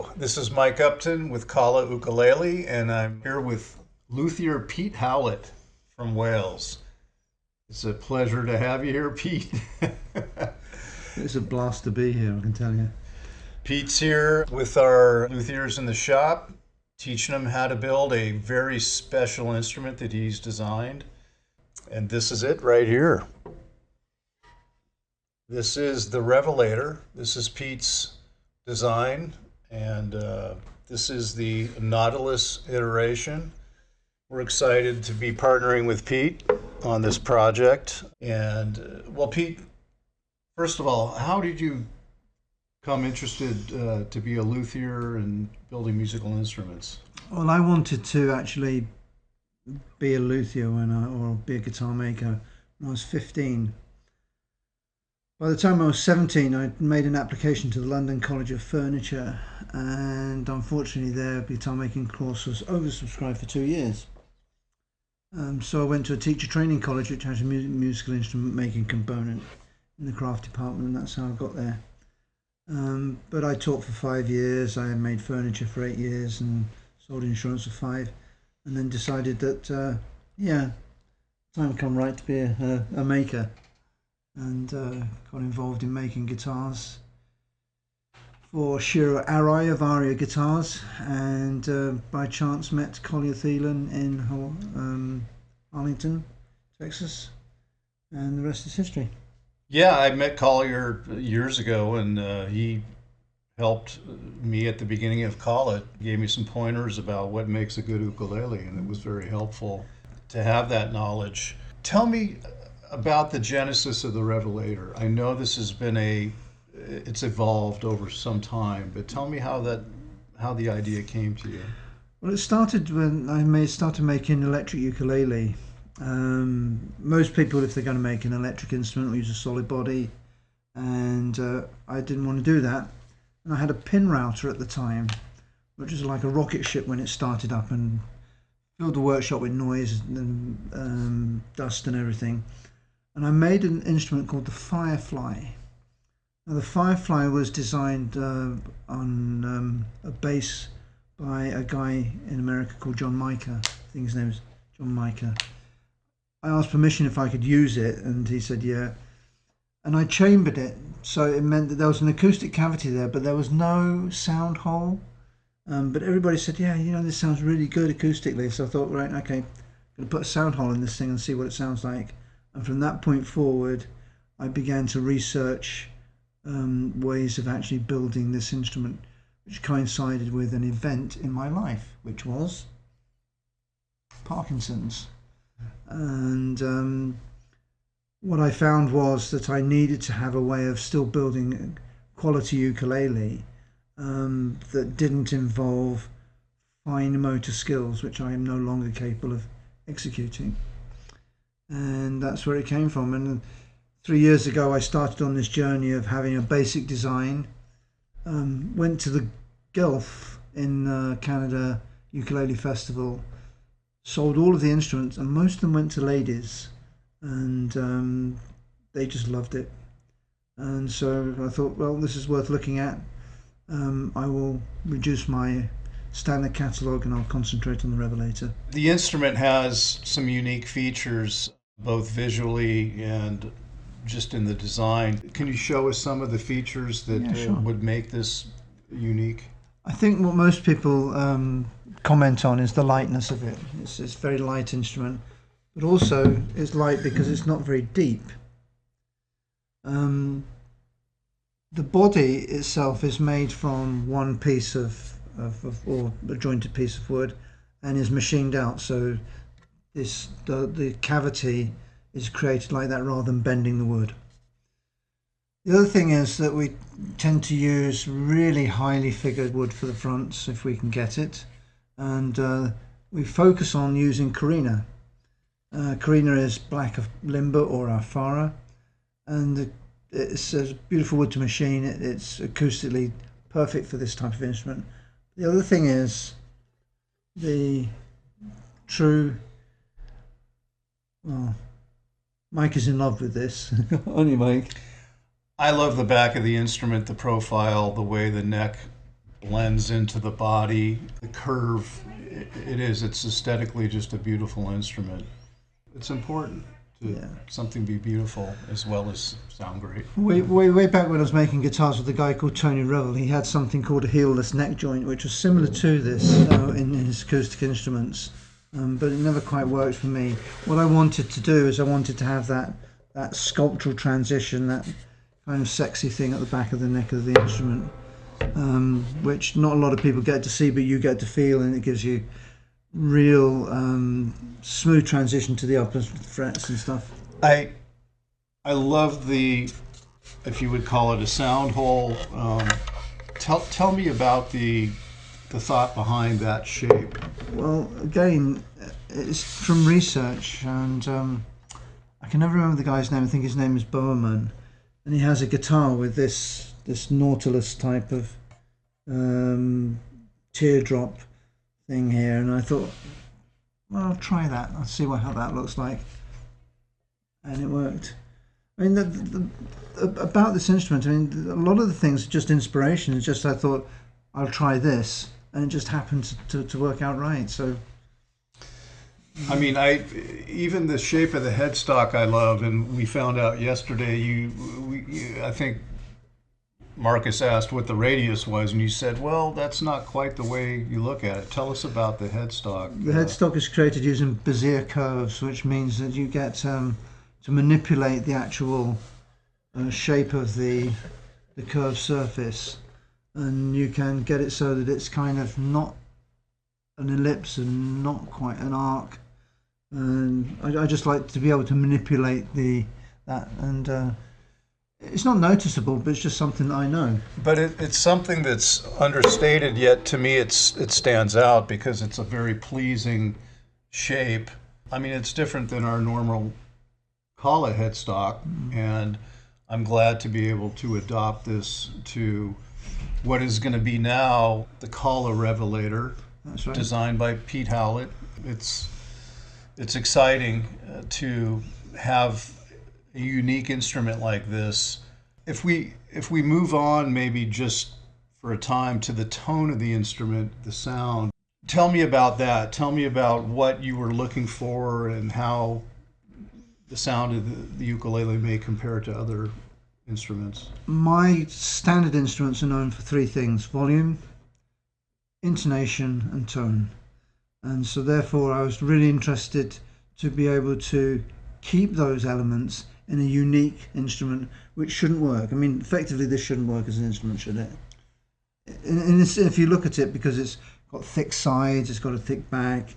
Hello, this is Mike Upton with Kala Ukulele, and I'm here with luthier Pete Howlett from Wales. It's a pleasure to have you here, Pete. It's a blast to be here, I can tell you. Pete's here with our luthiers in the shop, teaching them how to build a very special instrument that he's designed. And this is it right here. This is the Revelator. This is Pete's design, and this is the Nautilus iteration. We're excited to be partnering with Pete on this project. And well, Pete, first of all, how did you become interested to be a luthier and building musical instruments? Well, I wanted to actually be a luthier or be a guitar maker when I was 15. By the time I was 17, I made an application to the London College of Furniture, and unfortunately their guitar making course was oversubscribed for 2 years. So I went to a teacher training college which has a musical instrument making component in the craft department, and that's how I got there. But I taught for 5 years, I made furniture for 8 years and sold insurance for 5, and then decided that, time come right to be a maker. And got involved in making guitars for Shiro Arai of Aria Guitars, and by chance met Collier Thielen in Arlington, Texas, and the rest is history. Yeah, I met Collier years ago, and he helped me at the beginning of Kala, gave me some pointers about what makes a good ukulele, and it was very helpful to have that knowledge. Tell me about the genesis of the Revelator. I know this has been it's evolved over some time, but tell me how the idea came to you. Well, it started when I started making electric ukulele. Most people, if they're going to make an electric instrument, will use a solid body, and I didn't want to do that. And I had a pin router at the time, which was like a rocket ship when it started up, and filled the workshop with noise and dust and everything. And I made an instrument called the Firefly. Now, the Firefly was designed on a bass by a guy in America called John Micah. I think his name is John Micah. I asked permission if I could use it, and he said yeah. And I chambered it, so it meant that there was an acoustic cavity there, but there was no sound hole. But everybody said, yeah, this sounds really good acoustically. So I thought, right, okay, I'm going to put a sound hole in this thing and see what it sounds like. And from that point forward, I began to research ways of actually building this instrument, which coincided with an event in my life, which was Parkinson's. And what I found was that I needed to have a way of still building quality ukulele that didn't involve fine motor skills, which I am no longer capable of executing. And that's where it came from. And 3 years ago I started on this journey of having a basic design, went to the Gulf in Canada Ukulele Festival, sold all of the instruments, and most of them went to ladies, and they just loved it. And so I thought, well, this is worth looking at. I will reduce my standard catalogue and I'll concentrate on the Revelator. The instrument has some unique features, both visually and just in the design. Can you show us some of the features that sure. Would make this unique? I think what most people comment on is the lightness of it. It's a very light instrument, but also it's light because it's not very deep. The body itself is made from one piece of or a jointed piece of wood, and is machined out. So the cavity is created like that rather than bending the wood. The other thing is that we tend to use really highly figured wood for the fronts if we can get it, and we focus on using Carina. Carina is black limber or Afara, and it's a beautiful wood to machine. It's acoustically perfect for this type of instrument. The other thing is the true, well, Mike is in love with this. Only Mike. I love the back of the instrument, the profile, the way the neck blends into the body. The curve, it's aesthetically just a beautiful instrument. It's important to something be beautiful as well as sound great. Way back when I was making guitars with a guy called Tony Revel, he had something called a heelless neck joint, which was similar to this in his acoustic instruments, but it never quite worked for me. What I wanted to do is I wanted to have that sculptural transition, that kind of sexy thing at the back of the neck of the instrument, which not a lot of people get to see, but you get to feel, and it gives you real smooth transition to the upper frets and stuff. I love the, if you would call it a sound hole. Tell me about the thought behind that shape. Well, again, it's from research, and I can never remember the guy's name. I think his name is Bowerman, and he has a guitar with this Nautilus type of teardrop thing here, and I thought, well, I'll try that. I'll see how that looks like, and it worked. I mean, about this instrument, I mean, a lot of the things are just inspiration. It's just I thought I'll try this, and it just happened to work out right. So, I mean, even the shape of the headstock I love, and we found out yesterday. I think Marcus asked what the radius was, and you said, well, that's not quite the way you look at it. Tell us about the headstock. The headstock is created using Bezier curves, which means that you get to manipulate the actual shape of the curved surface, and you can get it so that it's kind of not an ellipse and not quite an arc. And I just like to be able to manipulate that, and it's not noticeable, but it's just something that I know. But it's something that's understated, yet to me it stands out because it's a very pleasing shape. I mean, it's different than our normal Howlett headstock, and I'm glad to be able to adopt this to what is going to be now the Revelator. That's right. Designed by Pete Howlett. It's exciting to have a unique instrument like this. If we move on maybe just for a time to the tone of the instrument, the sound, tell me about that. Tell me about what you were looking for and how the sound of the ukulele may compare to other instruments. My standard instruments are known for three things: volume, intonation, and tone. And so therefore I was really interested to be able to keep those elements in a unique instrument, which shouldn't work. I mean, effectively this shouldn't work as an instrument, should it? And if you look at it, because it's got thick sides, it's got a thick back.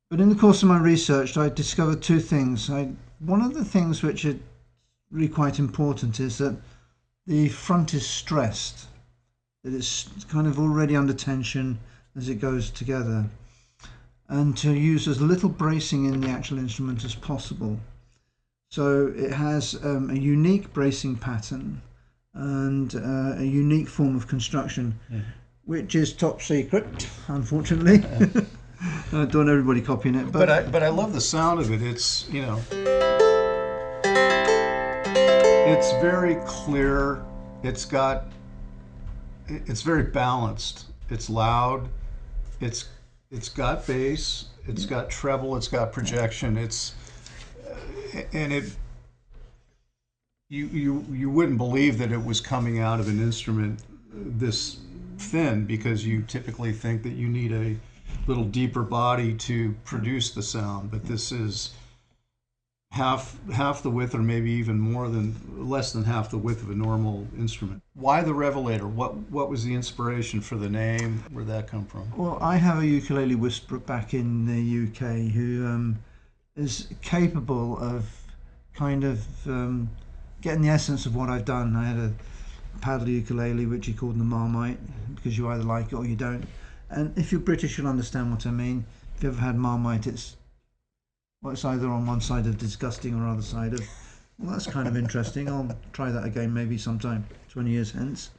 But in the course of my research, I discovered two things. One of the things which are really quite important is that the front is stressed, that it's kind of already under tension as it goes together, and to use as little bracing in the actual instrument as possible. So it has a unique bracing pattern and a unique form of construction, which is top secret, unfortunately. I don't want everybody copying it, but I love the sound of it. It's it's very clear. It's very balanced. It's loud. It's got bass. It's got treble. It's got projection. You wouldn't believe that it was coming out of an instrument this thin, because you typically think that you need a little deeper body to produce the sound, but this is half the width, or maybe even less than half the width of a normal instrument. Why the Revelator? What was the inspiration for the name? Where'd that come from? Well, I have a ukulele whisperer back in the UK who is capable of kind of getting the essence of what I've done. I had a paddle ukulele which he called the Marmite, because you either like it or you don't. And if you're British, you'll understand what I mean. If you've ever had Marmite, it's either on one side of disgusting or other side of, well, that's kind of interesting. I'll try that again maybe sometime, 20 years hence.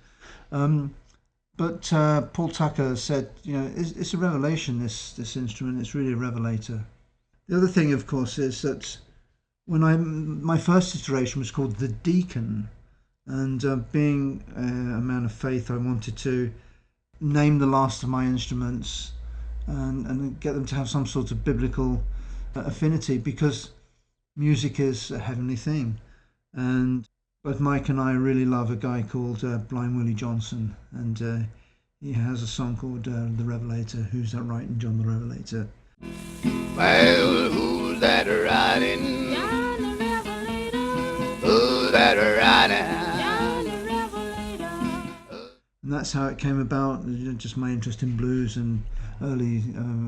But Paul Tucker said, it's a revelation, this instrument. It's really a revelator. The other thing, of course, is that my first iteration was called the Deacon, And being a man of faith, I wanted to name the last of my instruments and get them to have some sort of biblical affinity, because music is a heavenly thing. And both Mike and I really love a guy called Blind Willie Johnson, and he has a song called The Revelator. Who's that writing? John the Revelator. Well, who's that riding? John the Revelator. Who's that riding? John the Revelator. And that's how it came about, just my interest in blues and early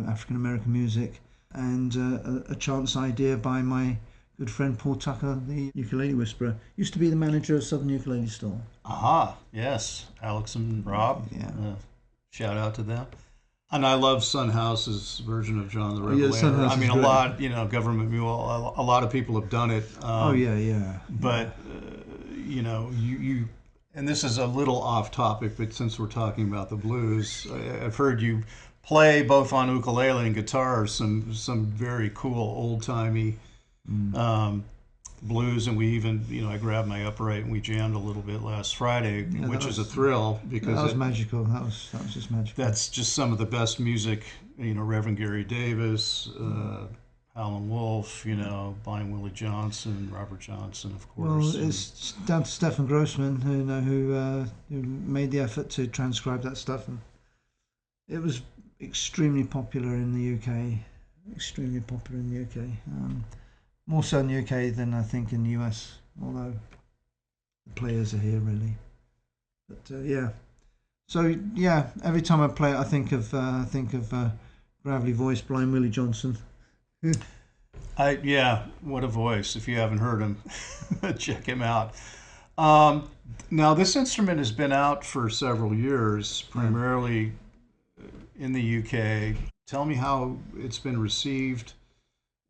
African American music, and a chance idea by my good friend Paul Tucker, the ukulele whisperer. Used to be the manager of Southern Ukulele Store. Aha, yes. Alex and Rob. Yeah. Shout out to them. And I love Son House's version of John the yeah, Revelator. Son House I mean, is a great. lot, government mule, a lot of people have done it. Oh yeah. But, you and this is a little off topic, but since we're talking about the blues, I've heard you play both on ukulele and guitar some very cool old-timey blues, and we even, I grabbed my upright and we jammed a little bit last Friday, which is a thrill because that was magical. That was just magical. that's just some of the best music. Reverend Gary Davis, Howlett Wolf, Blind Willie Johnson, Robert Johnson, of course. Well, it's down to Stefan Grossman, who made the effort to transcribe that stuff, and it was extremely popular in the UK. Extremely popular in the UK. More so in the UK than I think in the US, although the players are here really. But yeah. So yeah, every time I play it, I think of gravelly voice Blind Willie Johnson. What a voice! If you haven't heard him, check him out. Now, this instrument has been out for several years, primarily in the UK. Tell me how it's been received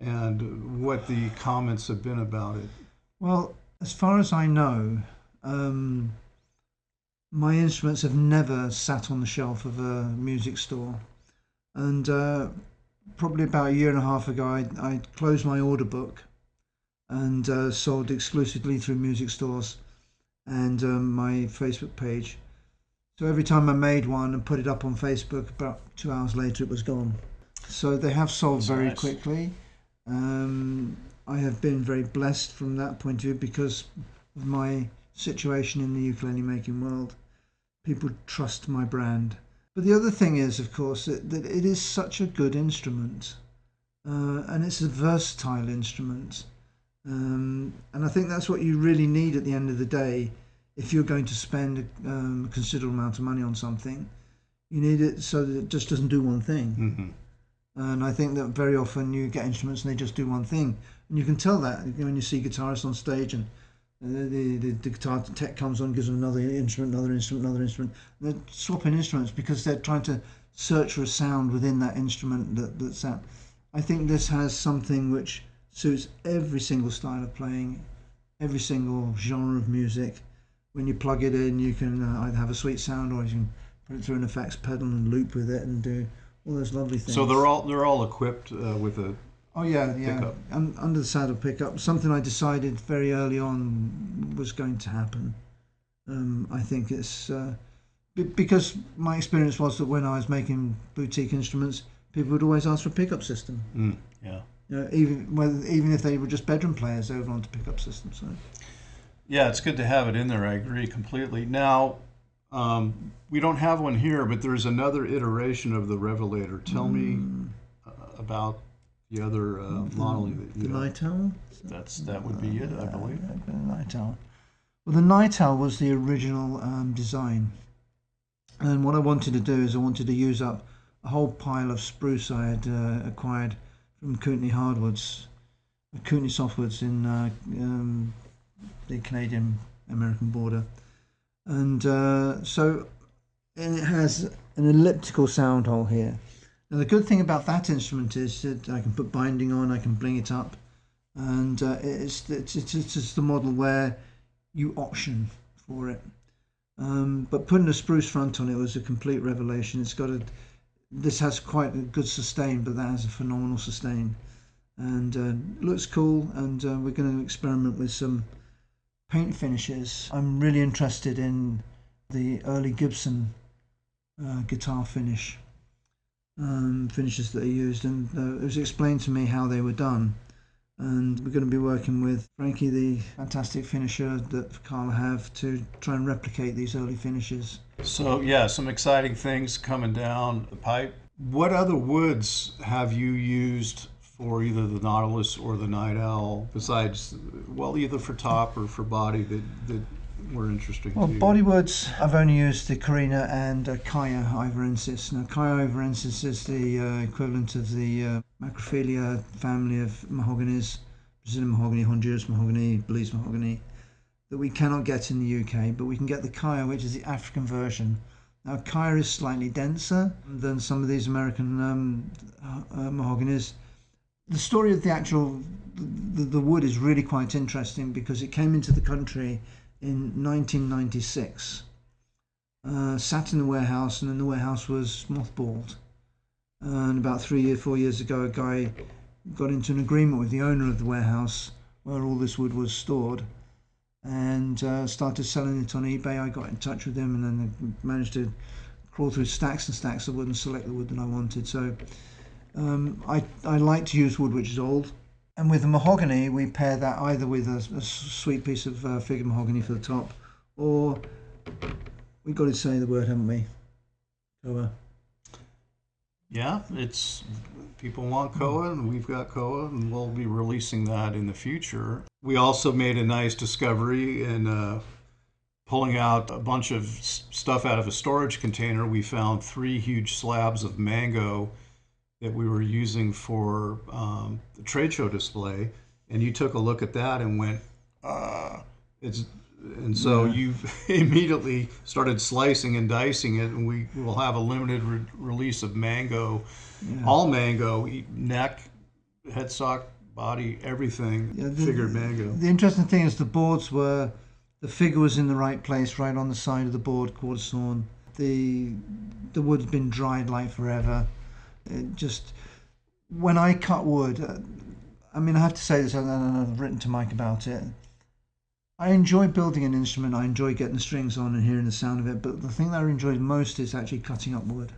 and what the comments have been about it. Well, as far as I know, my instruments have never sat on the shelf of a music store, and probably about a year and a half ago, I closed my order book and sold exclusively through music stores and my Facebook page. So every time I made one and put it up on Facebook, about 2 hours later it was gone. So they have sold very nice. quickly. I have been very blessed from that point of view because of my situation in the ukulele making world. People trust my brand. But the other thing is, of course, that it is such a good instrument, and it's a versatile instrument. And I think that's what you really need at the end of the day. If you're going to spend a considerable amount of money on something, you need it so that it just doesn't do one thing. Mm-hmm. And I think that very often you get instruments and they just do one thing. And you can tell that when you see guitarists on stage and the guitar tech comes on, gives them another instrument. And they're swapping instruments because they're trying to search for a sound within that instrument that's out. I think this has something which suits every single style of playing, every single genre of music. When you plug it in, you can either have a sweet sound or you can put it through an effects pedal and loop with it and do all those lovely things. So they're all equipped with a pickup. And under the saddle pickup, something I decided very early on was going to happen. I think it's because my experience was that when I was making boutique instruments, people would always ask for a pickup system. Yeah. Even if they were just bedroom players, they would want a pickup system. So Yeah, it's good to have it in there. I agree completely. Now, we don't have one here, but there's another iteration of the Revelator. Tell me about the other model that you the have. Night Owl. That would be it, I believe. The Night Owl. Well, the Night Owl was the original design, and what I wanted to do is I wanted to use up a whole pile of spruce I had acquired from Kootenai Softwoods in the Canadian-American border, and so it has an elliptical sound hole here. Now the good thing about that instrument is that I can put binding on, I can bling it up, and it's the model where you option for it. But putting a spruce front on it was a complete revelation. This has quite a good sustain, but that has a phenomenal sustain, and looks cool. And we're going to experiment with some paint finishes, I'm really interested in the early Gibson guitar finishes that are used, and it was explained to me how they were done. And we're going to be working with Frankie, the fantastic finisher that Carl have, to try and replicate these early finishes. So yeah, some exciting things coming down the pipe. What other woods have you used for either the Nautilus or the Night Owl, besides, well, either for top or for body that were interesting Well, to you? bodywoods, I've only used the Carina and Kaya ivorensis. Now, Kaya ivorensis is the equivalent of the Macrophylla family of mahoganies, Brazilian mahogany, Honduras mahogany, Belize mahogany, that we cannot get in the UK, but we can get the Kaya, which is the African version. Now, Kaya is slightly denser than some of these American mahoganies. The story of the actual the wood is really quite interesting because it came into the country in 1996, sat in the warehouse, and then the warehouse was mothballed. And about 4 years ago, a guy got into an agreement with the owner of the warehouse where all this wood was stored, and started selling it on eBay. I got in touch with him, and then managed to crawl through stacks and stacks of wood and select the wood that I wanted. So I like to use wood which is old. And with the mahogany, we pair that either with a sweet piece of figured mahogany for the top, or we've got to say the word, haven't we? Koa. Yeah, it's people want Koa, and we've got Koa, and we'll be releasing that in the future. We also made a nice discovery in pulling out a bunch of stuff out of a storage container. We found 3 huge slabs of mango that we were using for the trade show display, and you took a look at that and went, so you immediately started slicing and dicing it, and we will have a limited release of mango, all mango, neck, headstock, body, everything, figured mango. The interesting thing is the figure was in the right place, right on the side of the board, quarter sawn. The wood's been dried like forever. It just, when I cut wood, I have to say this, and I've written to Mike about it. I enjoy building an instrument. I enjoy getting the strings on and hearing the sound of it. But the thing that I enjoy most is actually cutting up wood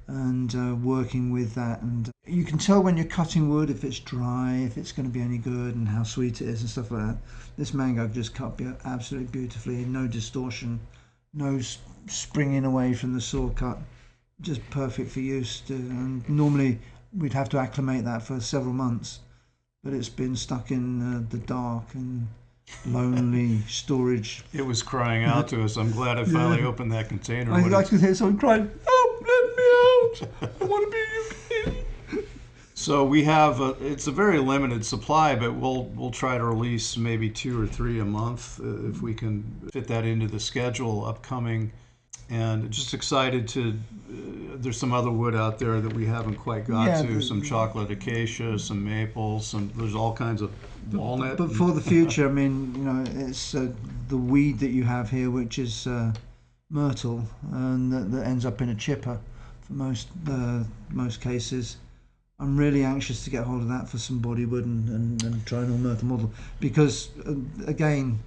and working with that. And you can tell when you're cutting wood if it's dry, if it's going to be any good, and how sweet it is and stuff like that. This mango just cut absolutely beautifully. No distortion, no springing away from the saw cut. Just perfect for use. And normally we'd have to acclimate that for several months, but it's been stuck in the dark and lonely storage. It was crying out to us. I'm glad I finally opened that container. I could hear someone crying, "Oh, let me out! I want to be a ukulele." So we have it's a very limited supply, but we'll try to release maybe 2 or 3 a month if we can fit that into the schedule upcoming. And just excited to, there's some other wood out there that we haven't quite got to, some chocolate acacia, some maple, there's all kinds of walnut. But for the future, it's the weed that you have here, which is myrtle, and that ends up in a chipper for most cases. I'm really anxious to get hold of that for some bodywood and try an all myrtle model, because again,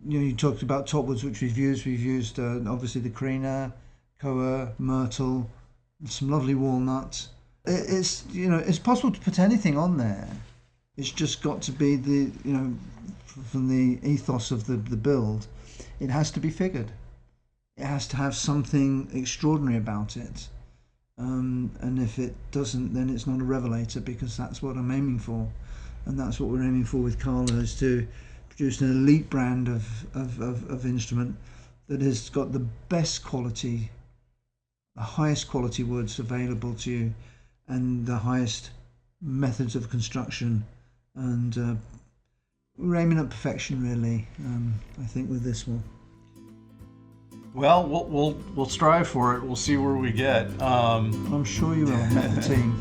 you talked about topwoods, which we've used. We've used obviously the Carina, Koa, myrtle, some lovely walnuts. It's possible to put anything on there. It's just got to be from the ethos of the build, it has to be figured. It has to have something extraordinary about it. And if it doesn't, then it's not a Revelator, because that's what I'm aiming for, and that's what we're aiming for with Carla, is to produce an elite brand of instrument that has got the best quality, the highest quality woods available to you, and the highest methods of construction, and we're aiming at perfection, really. I think with this one. Well, we'll strive for it. We'll see where we get. I'm sure you will. Met the team.